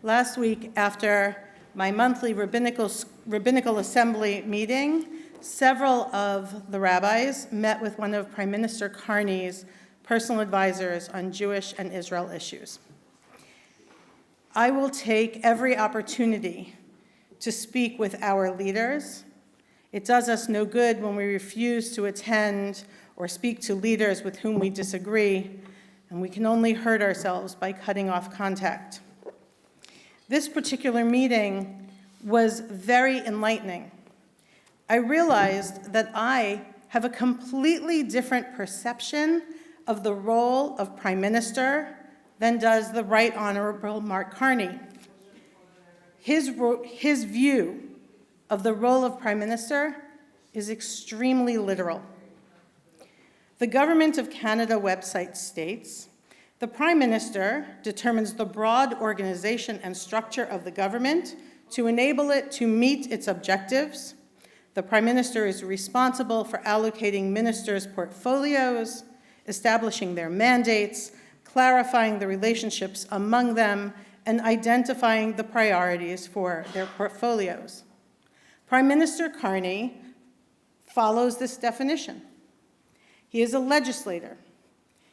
Last week, after my monthly rabbinical assembly meeting, several of the rabbis met with one of Prime Minister Carney's personal advisors on Jewish and Israel issues. I will take every opportunity to speak with our leaders. It does us no good when we refuse to attend or speak to leaders with whom we disagree, and we can only hurt ourselves by cutting off contact. This particular meeting was very enlightening. I realized that I have a completely different perception of the role of Prime Minister than does the Right Honorable Mark Carney. His view of the role of Prime Minister is extremely literal. The Government of Canada website states, the Prime Minister determines the broad organization and structure of the government to enable it to meet its objectives. The Prime Minister is responsible for allocating ministers' portfolios, establishing their mandates, clarifying the relationships among them, and identifying the priorities for their portfolios. Prime Minister Carney follows this definition. He is a legislator.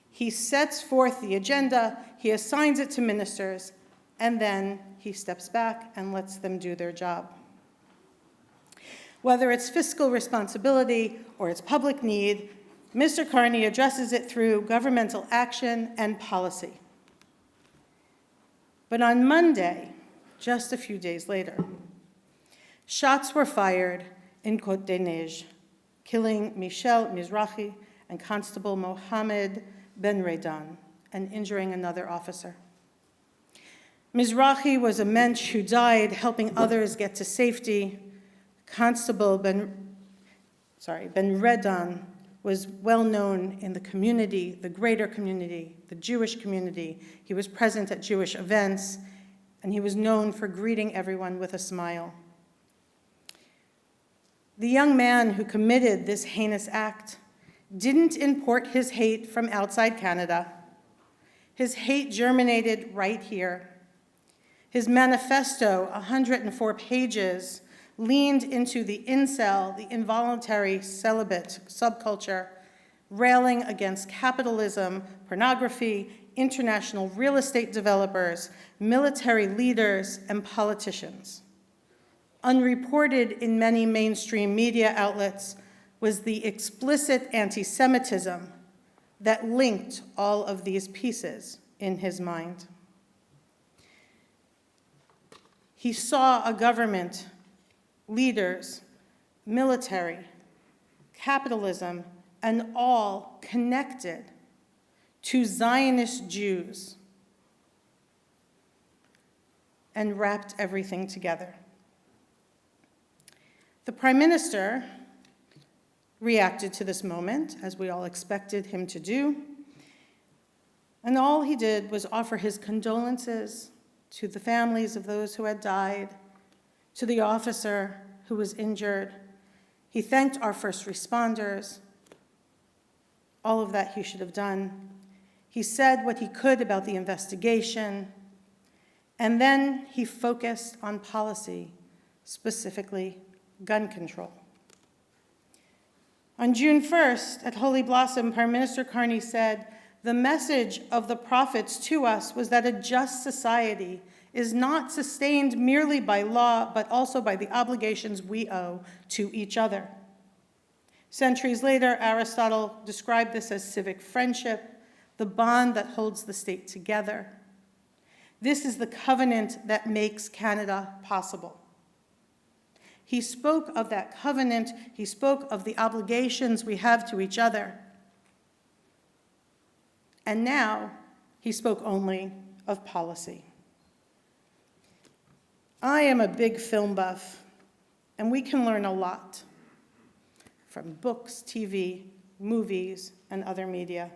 He sets forth the agenda, he assigns it to ministers, and then he steps back and lets them do their job. Whether it's fiscal responsibility or it's public need, Mr. Carney addresses it through governmental action and policy. But on Monday, just a few days later, shots were fired in Côte-des-Neiges, killing Michel Mizrahi and Constable Mohammed Ben Redan, and injuring another officer. Mizrahi was a mensch who died helping others get to safety. Constable Ben Redan was well known in the community, the greater community, the Jewish community. He was present at Jewish events, and he was known for greeting everyone with a smile. The young man who committed this heinous act didn't import his hate from outside Canada. His hate germinated right here. His manifesto, 104 pages, leaned into the incel, the involuntary celibate subculture, railing against capitalism, pornography, international real estate developers, military leaders, and politicians. Unreported in many mainstream media outlets was the explicit anti-Semitism that linked all of these pieces in his mind. He saw a government, leaders, military, capitalism, and all connected to Zionist Jews and wrapped everything together. The Prime Minister reacted to this moment, as we all expected him to do, and all he did was offer his condolences to the families of those who had died, to the officer who was injured. He thanked our first responders, all of that he should have done. He said what he could about the investigation, and then he focused on policy, specifically gun control. On June 1st, at Holy Blossom, Prime Minister Carney said, "The message of the prophets to us was that a just society is not sustained merely by law, but also by the obligations we owe to each other." Centuries later, Aristotle described this as civic friendship, the bond that holds the state together. This is the covenant that makes Canada possible. He spoke of that covenant. He spoke of the obligations we have to each other. And now he spoke only of policy. I am a big film buff, and we can learn a lot from books, TV, movies, and other media.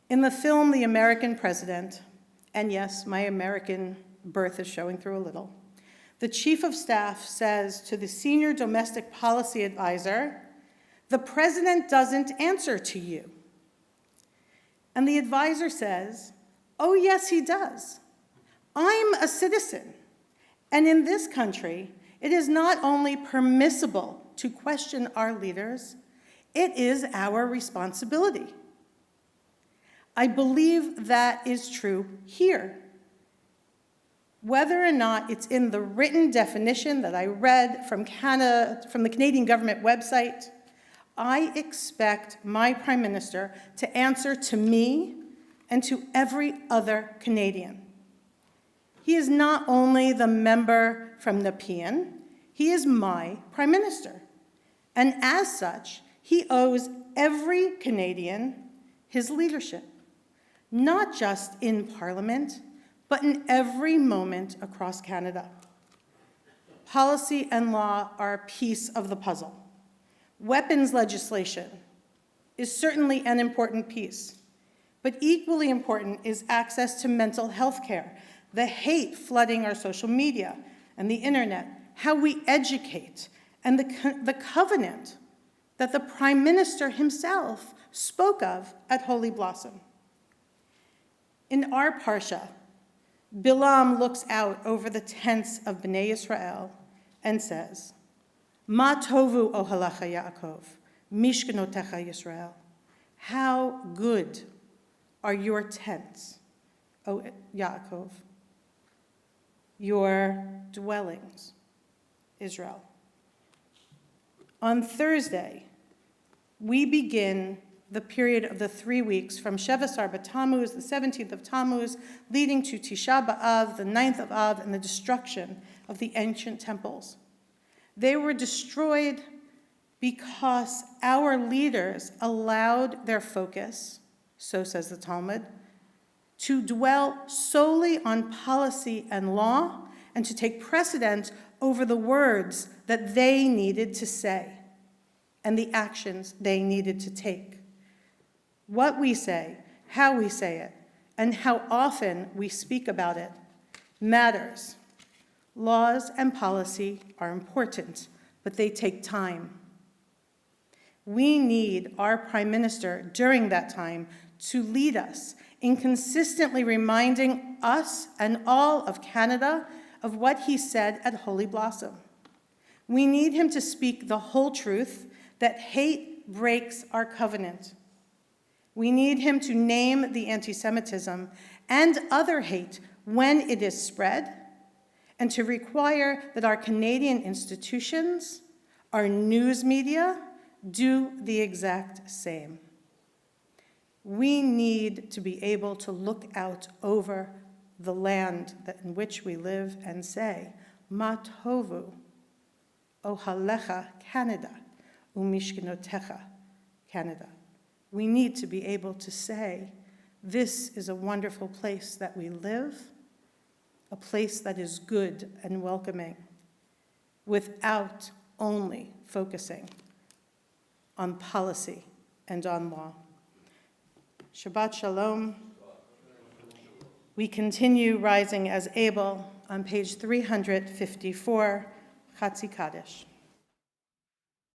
In the film The American President, and yes, my American birth is showing through a little, the chief of staff says to the senior domestic policy advisor, "The president doesn't answer to you." And the advisor says, "Oh, yes, he does. I'm a citizen. And in this country, it is not only permissible to question our leaders, it is our responsibility. I believe that is true here. Whether or not it's in the written definition that I read from the Canadian government website, I expect my Prime Minister to answer to me and to every other Canadian. He is not only the member from Nepean, he is my Prime Minister. And as such, he owes every Canadian his leadership, not just in Parliament, but in every moment across Canada. Policy and law are a piece of the puzzle. Weapons legislation is certainly an important piece, but equally important is access to mental health care, the hate flooding our social media and the internet, how we educate, and the covenant that the Prime Minister himself spoke of at Holy Blossom. In our Parsha, Bilam looks out over the tents of Bnei Yisrael and says, Ma tovu ohalecha Yaakov, mishkanotecha Yisrael. How good are your tents, O Yaakov, your dwellings, Israel. On Thursday, we begin the period of the 3 weeks from Shevasar B'Tammuz, the 17th of Tammuz, leading to Tisha B'Av, the 9th of Av, and the destruction of the ancient temples. They were destroyed because our leaders allowed their focus, so says the Talmud, to dwell solely on policy and law and to take precedent over the words that they needed to say and the actions they needed to take. What we say, how we say it, and how often we speak about it matters. Laws and policy are important, but they take time. We need our Prime Minister during that time to lead us in consistently reminding us and all of Canada of what he said at Holy Blossom. We need him to speak the whole truth, that hate breaks our covenant. We need him to name the anti-Semitism and other hate when it is spread, and to require that our Canadian institutions, our news media, do the exact same. We need to be able to look out over the land in which we live and say, Ma tovu ohalecha Canada, umishkenotecha Canada. We need to be able to say, this is a wonderful place that we live, a place that is good and welcoming, without only focusing on policy and on law. Shabbat Shalom. We continue rising as able on page 354, Chatzi Kaddish.